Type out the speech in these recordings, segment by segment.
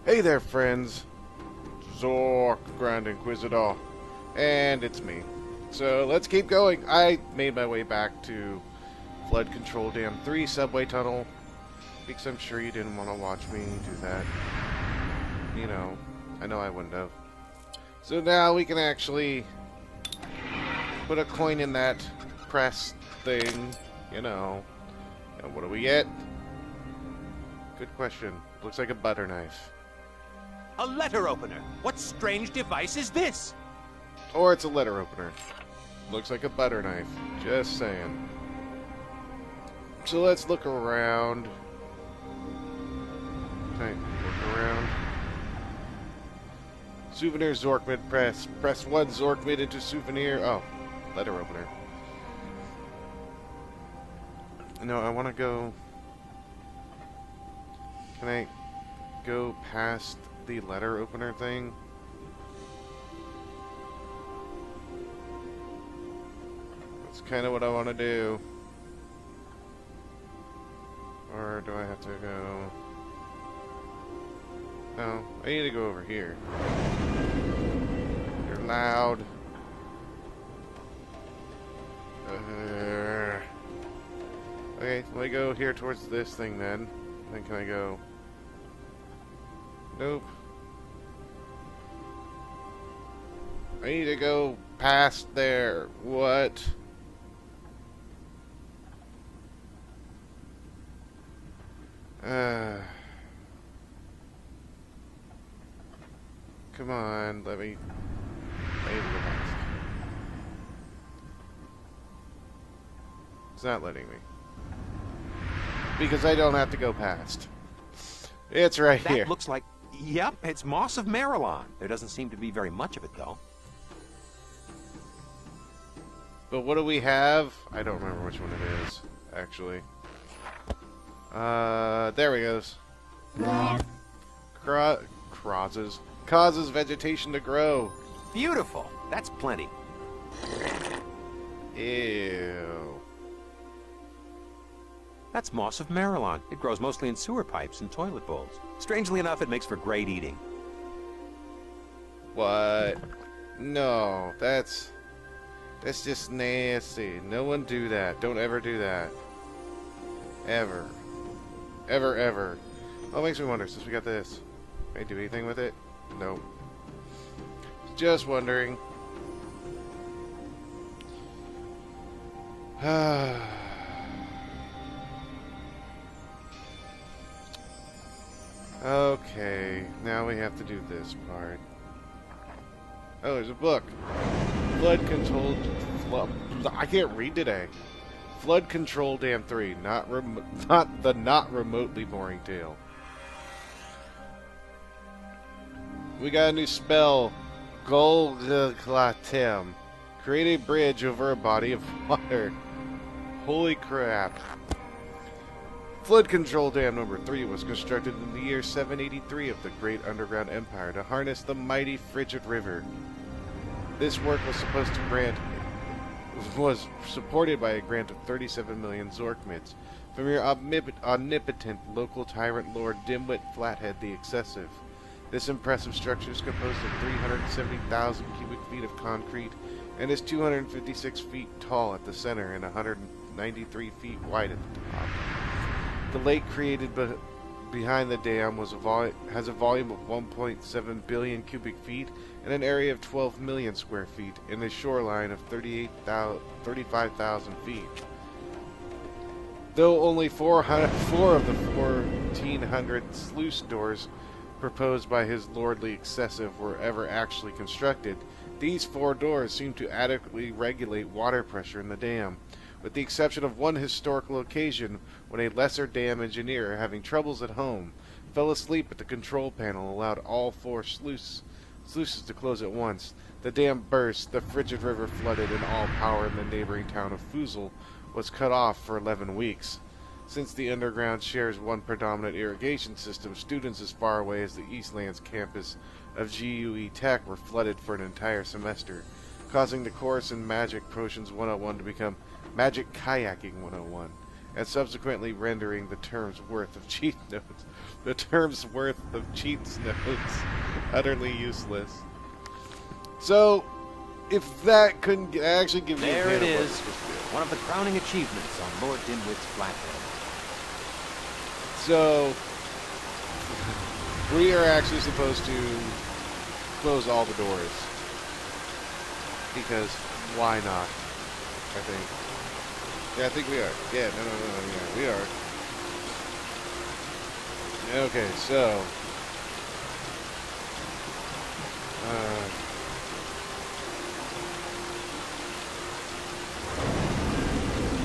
Hey there, friends. Zork, Grand Inquisitor. And it's me. So let's keep going. I made my way back to Flood Control Dam 3 subway tunnel because I'm sure you didn't want to watch me do that. You know, I know I wouldn't have. So now we can actually put a coin in that press thing, you know. And what do we get? Good question. Looks like a butter knife. A letter opener. What strange device is this? Or it's a letter opener. Looks like a butter knife. Just saying. So let's look around. Okay, look around. Souvenir Zork mid press. Press 1 Zork mid into souvenir. Oh, letter opener. No, I want to go... Can I go past the letter opener thing? That's kind of what I want to do. Or do I have to go... No, I need to go over here. You're loud. Okay, let me go here towards this thing then. Then can I go... Nope. I need to go past there. What? Come on, let me go past. It's not letting me. Because I don't have to go past. It's right here. That looks like... Yep, it's moss of Marilon. There doesn't seem to be very much of it, though. But what do we have? I don't remember which one it is, actually. There we goes. Causes vegetation to grow. Beautiful. That's plenty. Ew. That's moss of Marilon. It grows mostly in sewer pipes and toilet bowls. Strangely enough, it makes for great eating. What? No, that's just nasty. No one do that. Don't ever do that. Ever. Ever, ever. Oh, it makes me wonder, since we got this. Can I do anything with it? Nope. Just wondering. Okay, now we have to do this part. Oh, there's a book. Flood Control... I can't read today. Flood Control Dam 3. Not remotely boring tale. We got a new spell. Golglatem. Create a bridge over a body of water. Holy crap. Flood Control Dam number 3 was constructed in the year 783 of the Great Underground Empire to harness the mighty Frigid River. This work was supported by a grant of 37 million Zork mids from your omnipotent local tyrant lord Dimwit Flathead the Excessive. This impressive structure is composed of 370,000 cubic feet of concrete and is 256 feet tall at the center and 193 feet wide at the top. The lake created behind the dam has a volume of 1.7 billion cubic feet and an area of 12 million square feet and a shoreline of 35,000 feet. Though only four of the 1,400 sluice doors proposed by his lordly excessive were ever actually constructed, these 4 doors seem to adequately regulate water pressure in the dam, with the exception of one historical occasion when a lesser dam engineer, having troubles at home, fell asleep at the control panel and allowed all 4 sluices to close at once. The dam burst, the Frigid River flooded, and all power in the neighboring town of Fusel was cut off for 11 weeks. Since the underground shares one predominant irrigation system, students as far away as the Eastlands campus of GUE Tech were flooded for an entire semester, causing the course in Magic Potions 101 to become Magic Kayaking 101, and subsequently rendering the term's worth of cheat notes, utterly useless. So, if that couldn't actually give me There a it hint of is. what this was. One of the crowning achievements on Lord Dimwit's flathead. So, we are actually supposed to close all the doors. Because, why not? I think. Yeah, I think we are. Yeah, no, yeah, we are. Okay, so...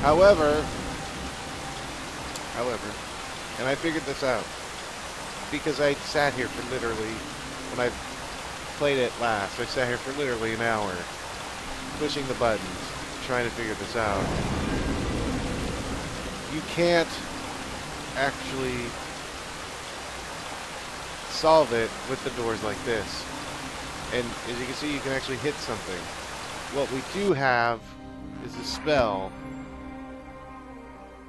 However, and I figured this out, because I sat here for literally, when I played it last, I sat here for literally an hour, pushing the buttons, trying to figure this out. You can't actually solve it with the doors like this. And as you can see, you can actually hit something. What we do have is a spell.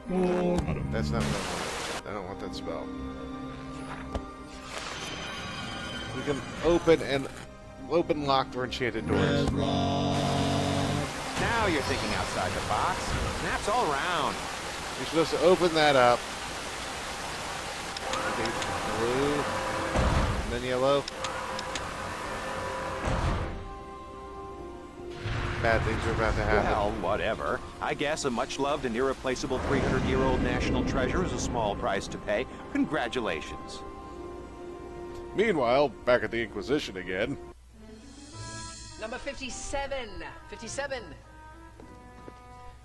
That's not what I want. I don't want that spell. We can open locked or enchanted doors. Now you're thinking outside the box. Snaps all around. You're supposed to open that up. Blue, and then yellow. Bad things are about to happen. Well, whatever. I guess a much-loved and irreplaceable 300-year-old national treasure is a small price to pay. Congratulations. Meanwhile, back at the Inquisition again. Number 57. 57.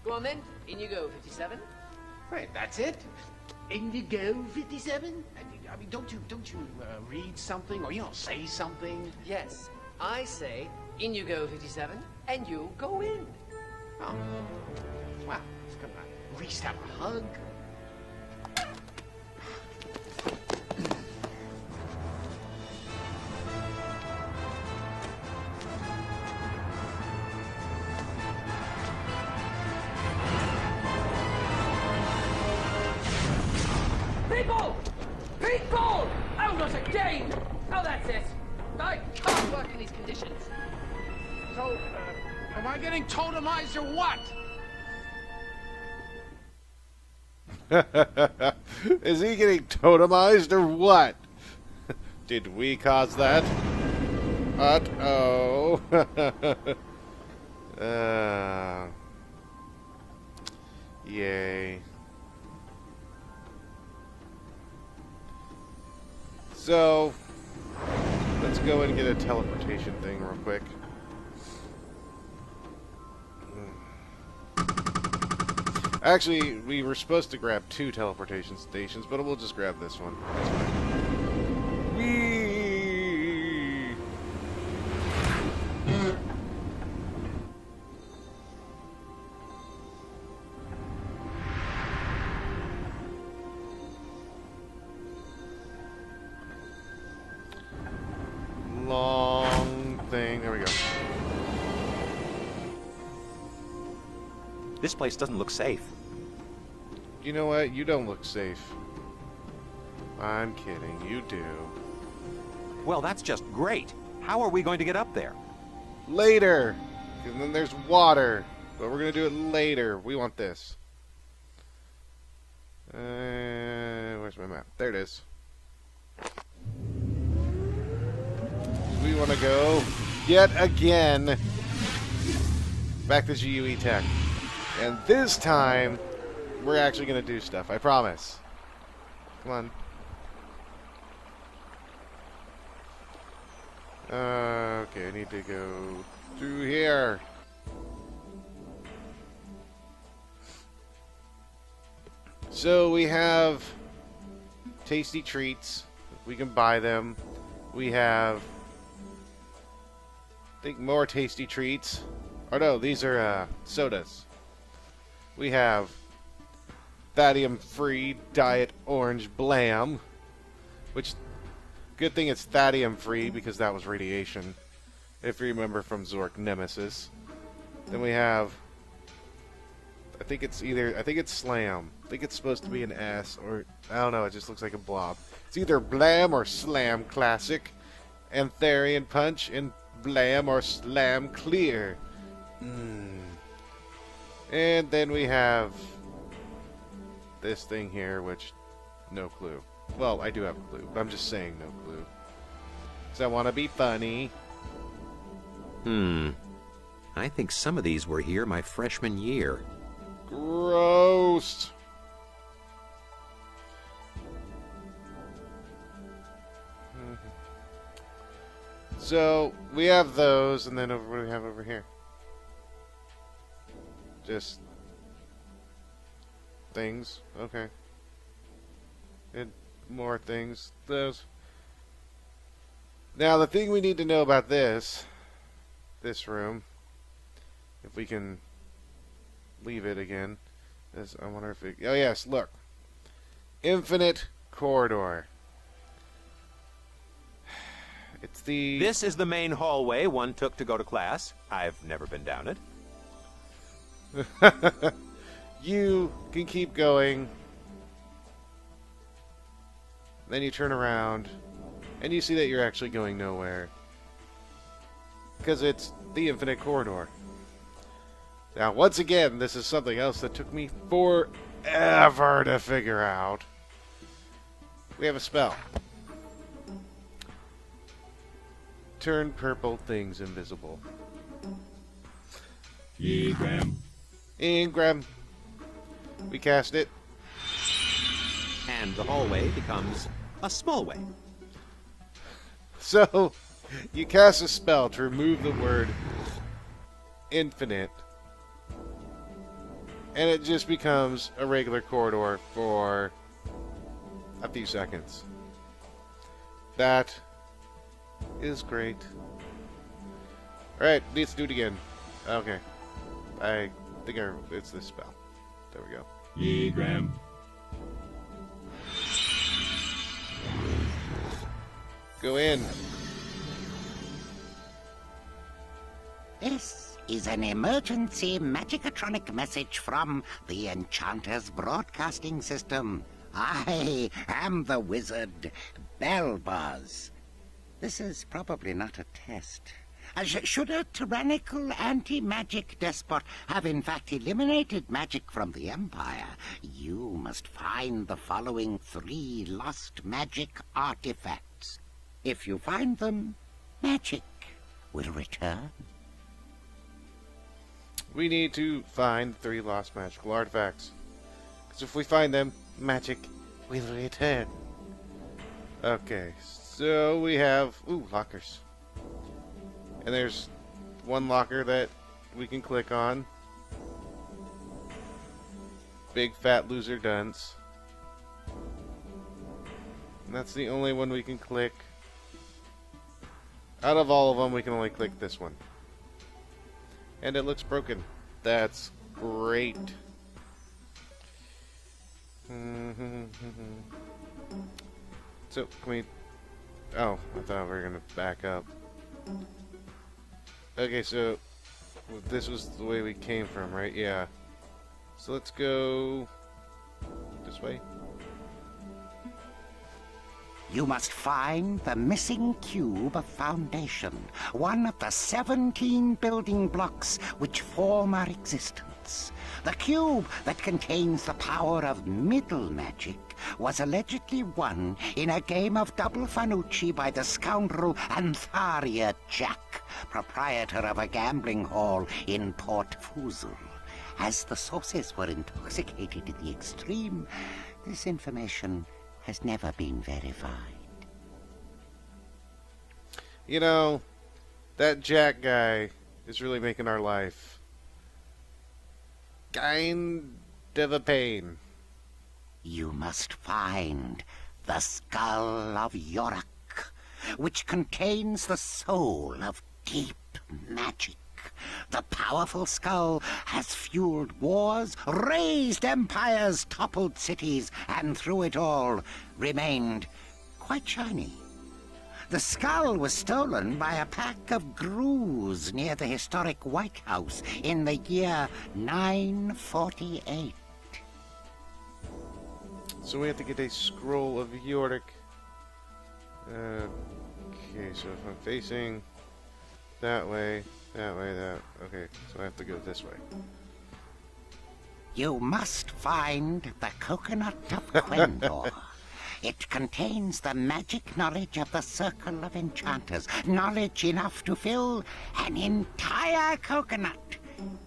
Go on then. In you go, 57. Right, that's it? Indigo 57? I mean, don't you read something or, say something? Yes. I say, in you go, 57, and you go in. Oh. Well, it's gonna at least have a hug. People! People! Oh, not again! Oh, that's it. I can't work in these conditions. So, am I getting totemized or what? Is he getting totemized or what? Did we cause that? Uh-oh. Yay. So, let's go and get a teleportation thing real quick. Actually, we were supposed to grab 2 teleportation stations, but we'll just grab this one. That's fine. Whee! Long thing. There we go. This place doesn't look safe. You know what? You don't look safe. I'm kidding. You do. Well, that's just great. How are we going to get up there? Later! And then there's water. But we're going to do it later. We want this. Where's my map? There it is. We want to go yet again back to GUE Tech. And this time, we're actually going to do stuff. I promise. Come on. Okay, I need to go through here. So we have tasty treats. We can buy them. We have, I think, more tasty treats. Or no, these are sodas. We have Thadium-free Diet Orange Blam, which, good thing it's Thadium-free because that was radiation, if you remember from Zork Nemesis. Then we have I think it's slam. I think it's supposed to be an S, or I don't know, it just looks like a blob. It's either blam or slam classic, Antharian punch, and blam or slam clear. And then we have this thing here, which, no clue. Well, I do have a clue, but I'm just saying no clue. Because I want to be funny. I think some of these were here my freshman year. Gross. So, we have those, and then what do we have over here? Just things. Okay. And more things. Those. Now, the thing we need to know about this room, if we can leave it again, is, I wonder if it, oh yes, look. Infinite corridor. It's the... This is the main hallway one took to go to class. I've never been down it. You can keep going. Then you turn around, and you see that you're actually going nowhere. Because it's the infinite corridor. Now, once again, this is something else that took me forever to figure out. We have a spell. Turn purple things invisible. Ingram. We cast it. And the hallway becomes a small way. So, you cast a spell to remove the word infinite, and it just becomes a regular corridor for a few seconds. That is great. Alright, let's do it again. Okay. I think it's this spell. There we go. Go in. This is an emergency magicatronic message from the Enchanter's broadcasting system. I am the wizard, Bellbuzz. This is probably not a test. Should a tyrannical anti-magic despot have in fact eliminated magic from the Empire, you must find the following 3 lost magic artifacts. If you find them, magic will return. We need to find 3 lost magical artifacts. Because if we find them, magic will return. Okay, so we have... ooh, lockers. And there's one locker that we can click on. Big fat loser dunce. And that's the only one we can click. Out of all of them, we can only click this one. And it looks broken. That's great. So, can we... oh, I thought we were going to back up. Okay, so this was the way we came from, right? Yeah. So let's go this way. You must find the missing cube of foundation, one of the 17 building blocks which form our existence. The cube that contains the power of middle magic was allegedly won in a game of double Fanucci by the scoundrel Antharia Jack, proprietor of a gambling hall in Port Fusel. As the sources were intoxicated to the extreme, this information has never been verified. You know, that Jack guy is really making our life kind of a pain. You must find the skull of Yorick, which contains the soul of deep magic. The powerful skull has fueled wars, raised empires, toppled cities, and through it all remained quite shiny. The skull was stolen by a pack of grooves near the historic White House in the year 948. So we have to get a scroll of Yorick. Okay, so if I'm facing that way, that. Okay, so I have to go this way. You must find the Coconut of Quendor. It contains the magic knowledge of the Circle of Enchanters, knowledge enough to fill an entire coconut,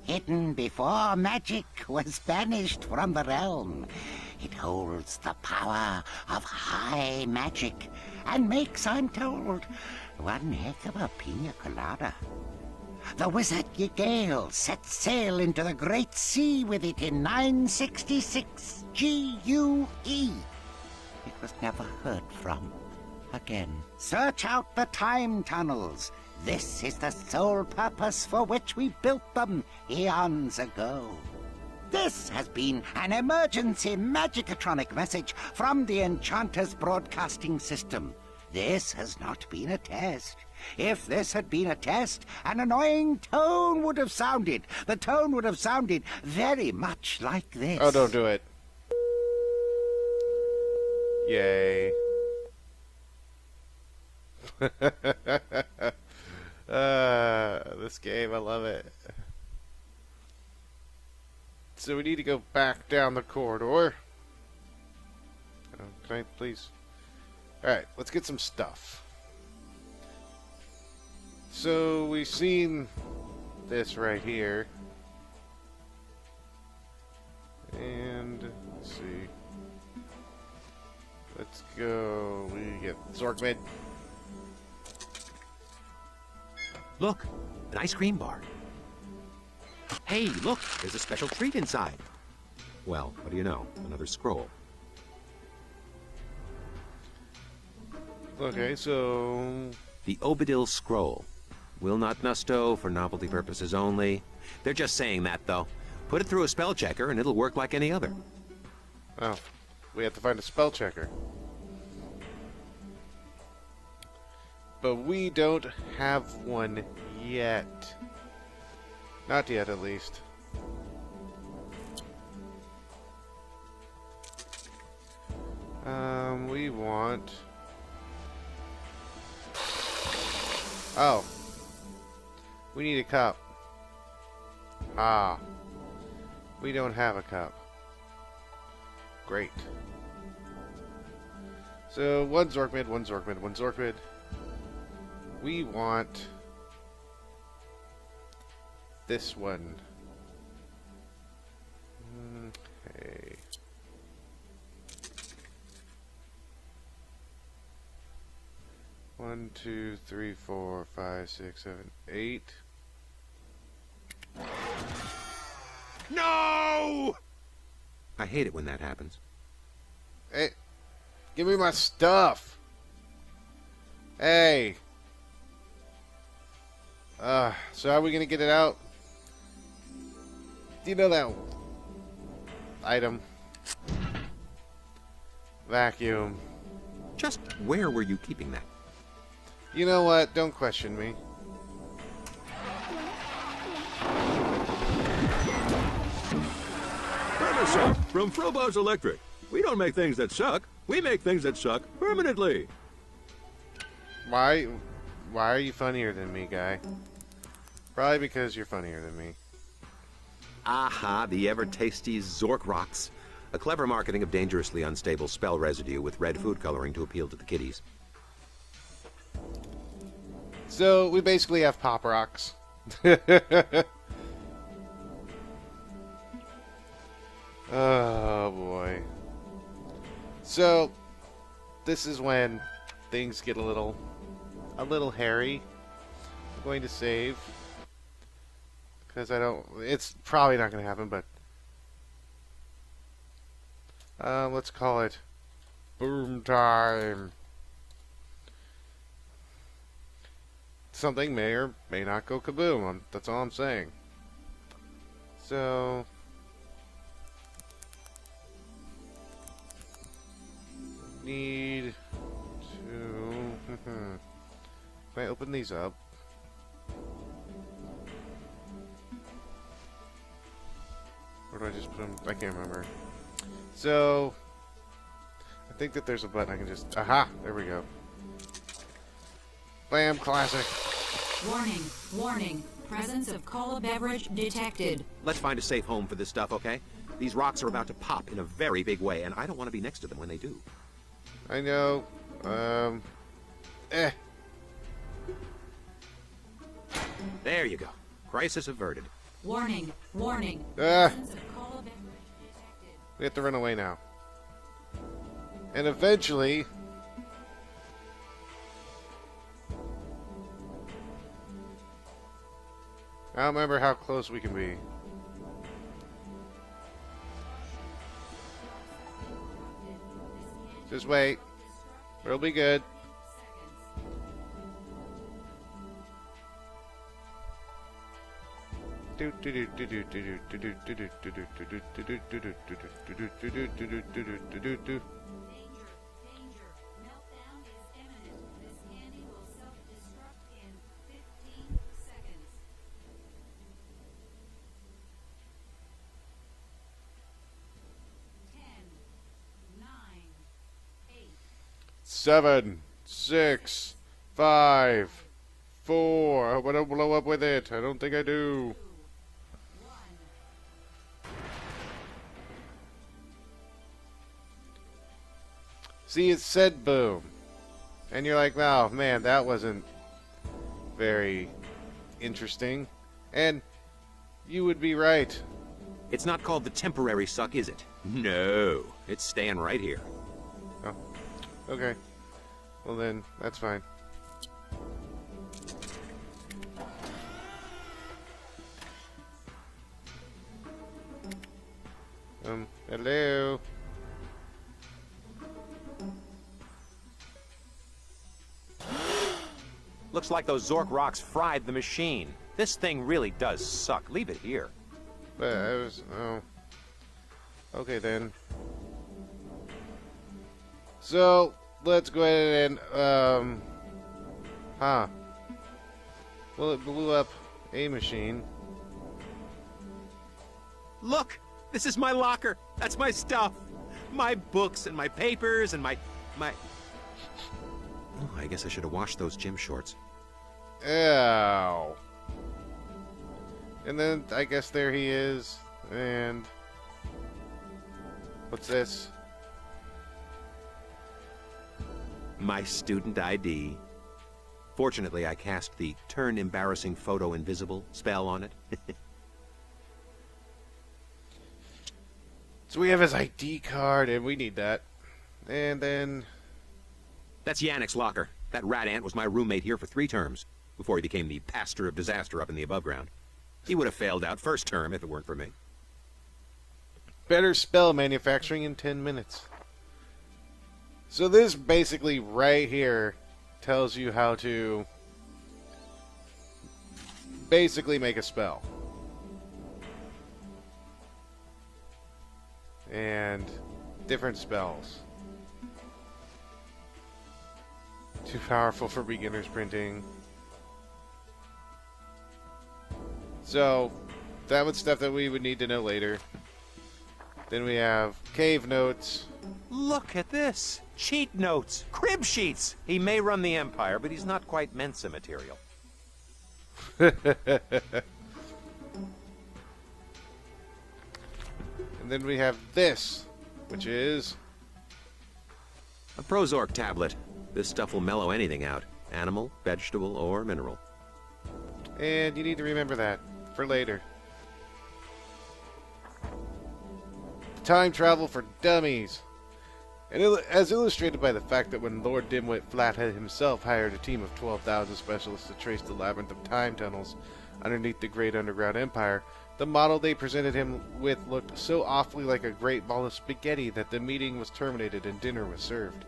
hidden before magic was banished from the realm. It holds the power of high magic and makes, I'm told, one heck of a pina colada. The wizard Yigale set sail into the great sea with it in 966 GUE. It was never heard from again. Search out the time tunnels. This is the sole purpose for which we built them eons ago. This has been an emergency Magicatronic message from the Enchanter's broadcasting system. This has not been a test. If this had been a test, an annoying tone would have sounded. The tone would have sounded very much like this. Oh, don't do it. Yay. This game, I love it. So we need to go back down the corridor. Can I please? Alright, let's get some stuff. So we've seen this right here. And let's see. Let's go. We get Zork mid. Look, an ice cream bar. Hey, look, there's a special treat inside. Well, what do you know? Another scroll. Okay, so The Obadil Scroll. Will not nusto for novelty purposes only. They're just saying that, though. Put it through a spell checker and it'll work like any other. oh, we have to find a spell checker. But we don't have one yet. Not yet, at least. We want... Oh. We need a cup. Ah. We don't have a cup. Great. So, one Zork mid, one Zork mid, one Zork mid. We want... this one. Okay. One, two, three, four, five, six, seven, 8. No! I hate it when that happens. Hey, give me my stuff. Hey. So how are we gonna get it out? Do you know that item? Vacuum. Just where were you keeping that? You know what? Don't question me. Perma-Suck from Frobos Electric. We don't make things that suck. We make things that suck permanently. Why are you funnier than me, guy? Probably because you're funnier than me. Aha, the ever-tasty Zork Rocks. A clever marketing of dangerously unstable spell residue with red food coloring to appeal to the kiddies. So, we basically have Pop Rocks. Oh, boy. So, this is when things get a little hairy. I'm going to save. Because it's probably not going to happen, but... let's call it boom time. Something may or may not go kaboom. That's all I'm saying. So... need to... Can I open these up? Or do I just put them? I can't remember. So, I think that there's a button I can just... Aha! There we go. Bam! Classic. Warning, warning. Presence of cola beverage detected. Let's find a safe home for this stuff, okay? These rocks are about to pop in a very big way, and I don't want to be next to them when they do. I know. There you go. Crisis averted. Warning, warning. Ah! Presence of cola beverage detected. We have to run away now. And eventually... I don't remember how close we can be. Just wait. It'll be good. Danger, danger. Meltdown is imminent. This candy will self-destruct in 15 seconds. 10, 9, 8. 7, 6, 5, 4. I hope I don't blow up with it. I don't think I do. See, it said boom. And you're like, oh man, that wasn't very interesting. And you would be right. It's not called the temporary suck, is it? No. It's staying right here. Oh, okay. Well then, that's fine. Hello? Looks like those Zork rocks fried the machine. This thing really does suck. Leave it here. But I was... Oh. Okay then. So, let's go ahead and, Huh. Well, it blew up a machine. Look! This is my locker. That's my stuff. My books and my papers and my... Oh, I guess I should have washed those gym shorts. Ow. And then, I guess there he is. And... What's this? My student ID. Fortunately, I cast the turn embarrassing photo invisible spell on it. So we have his ID card, and we need that. And then... That's Yannick's locker. That rat ant was my roommate here for 3 terms, before he became the pastor of disaster up in the above ground. He would have failed out first term if it weren't for me. Better spell manufacturing in 10 minutes. So this basically right here tells you how to basically make a spell. And different spells. Too powerful for beginners printing. So, that was stuff that we would need to know later. Then we have cave notes. Look at this. Cheat notes. Crib sheets. He may run the Empire, but he's not quite Mensa material. And then we have this, which is... A Prozork tablet. This stuff will mellow anything out. Animal, vegetable, or mineral. And you need to remember that for later. Time travel for dummies. And as illustrated by the fact that when Lord Dimwit Flathead himself hired a team of 12,000 specialists to trace the labyrinth of time tunnels underneath the great underground empire, the model they presented him with looked so awfully like a great ball of spaghetti that the meeting was terminated and dinner was served.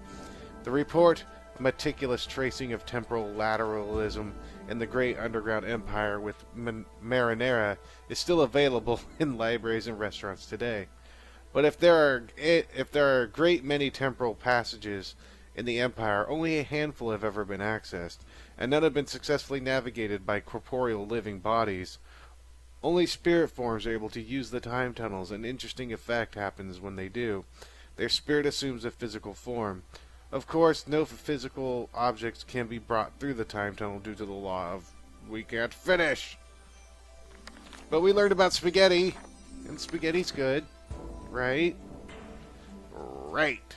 The report, a meticulous tracing of temporal lateralism in the great underground empire with marinara, is still available in libraries and restaurants today. But if there are a great many temporal passages in the Empire, only a handful have ever been accessed, and none have been successfully navigated by corporeal living bodies. Only spirit forms are able to use the time tunnels. An interesting effect happens when they do. Their spirit assumes a physical form. Of course, no physical objects can be brought through the time tunnel due to the law of we can't finish. But we learned about spaghetti, and spaghetti's good, right? Right.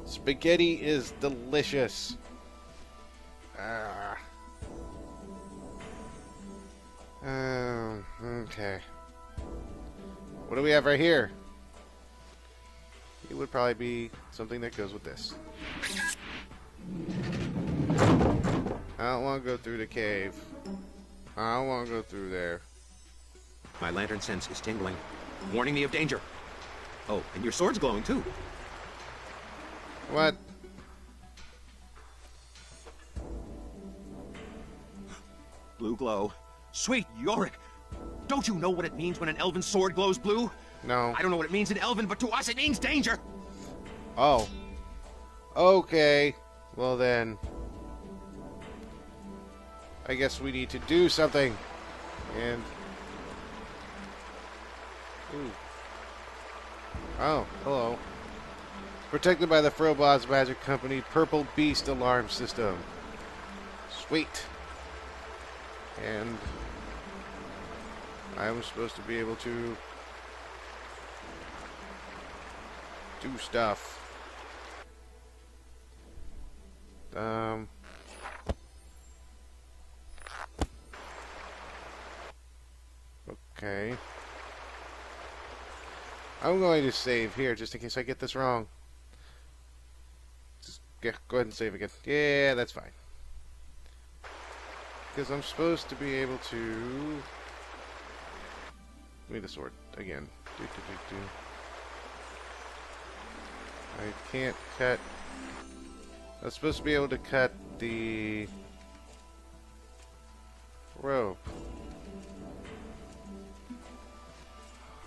Spaghetti is delicious. Okay. What do we have right here? It would probably be something that goes with this. I don't want to go through the cave. I don't want to go through there. My lantern sense is tingling, warning me of danger. Oh, and your sword's glowing too. What? Blue glow. Sweet Yorick! Don't you know what it means when an elven sword glows blue? No. I don't know what it means in elven, but to us it means danger! Oh. Okay. Well then. I guess we need to do something. And... Ooh. Oh, hello. Protected by the Froboz's Magic Company Purple Beast Alarm System. Sweet. And... I'm supposed to be able to... do stuff. Okay. I'm going to save here just in case I get this wrong. Just go ahead and save again. Yeah, that's fine. Because I'm supposed to be able to... Give me the sword again. I can't cut... I'm supposed to be able to cut the rope.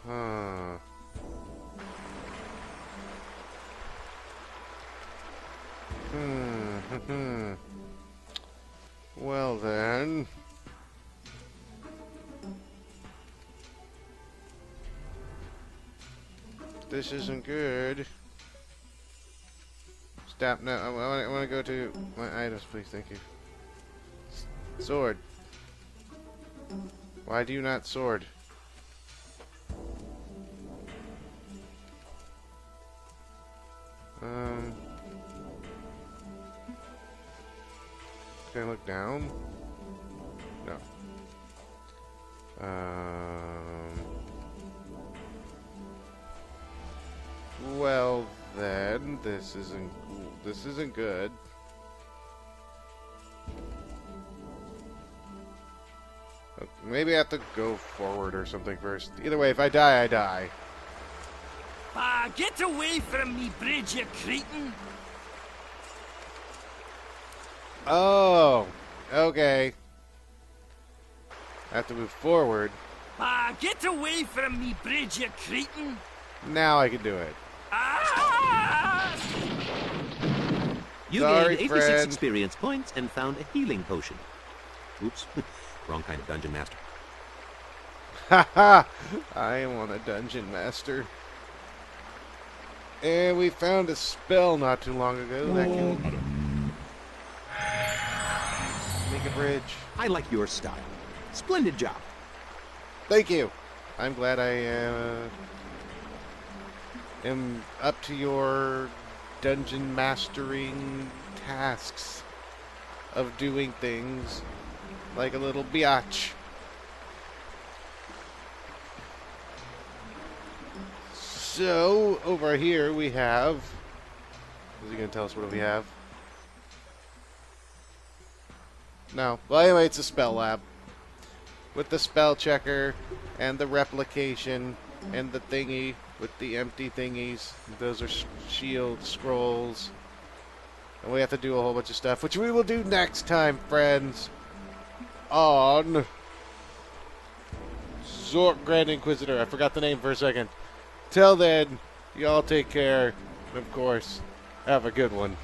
Huh. Well then. This isn't good. Stop now. I want to go to my items, please. Thank you. Sword. Why do you not sword? Can I look down? No. Well then, this isn't good. Okay, maybe I have to go forward or something first. Either way, if I die, I die. Get away from me, bridge, you cretin! Oh, okay. I have to move forward. Get away from me, bridge, you cretin! Now I can do it. You Sorry, gained 86 friend. experience points and found a healing potion. Oops, wrong kind of dungeon master. Haha! I am on a dungeon master. And we found a spell not too long ago that can make a bridge. I like your style. Splendid job. Thank you. I'm glad I am up to your dungeon mastering tasks of doing things like a little biatch. So, over here we have... Is he going to tell us what we have? No. Well, anyway, it's a spell lab. With the spell checker, and the replication, and the thingy, with the empty thingies. Those are shield scrolls. And we have to do a whole bunch of stuff, which we will do next time, friends. On... Zork Grand Inquisitor. I forgot the name for a second. Till then, y'all take care. And of course, Have a good one.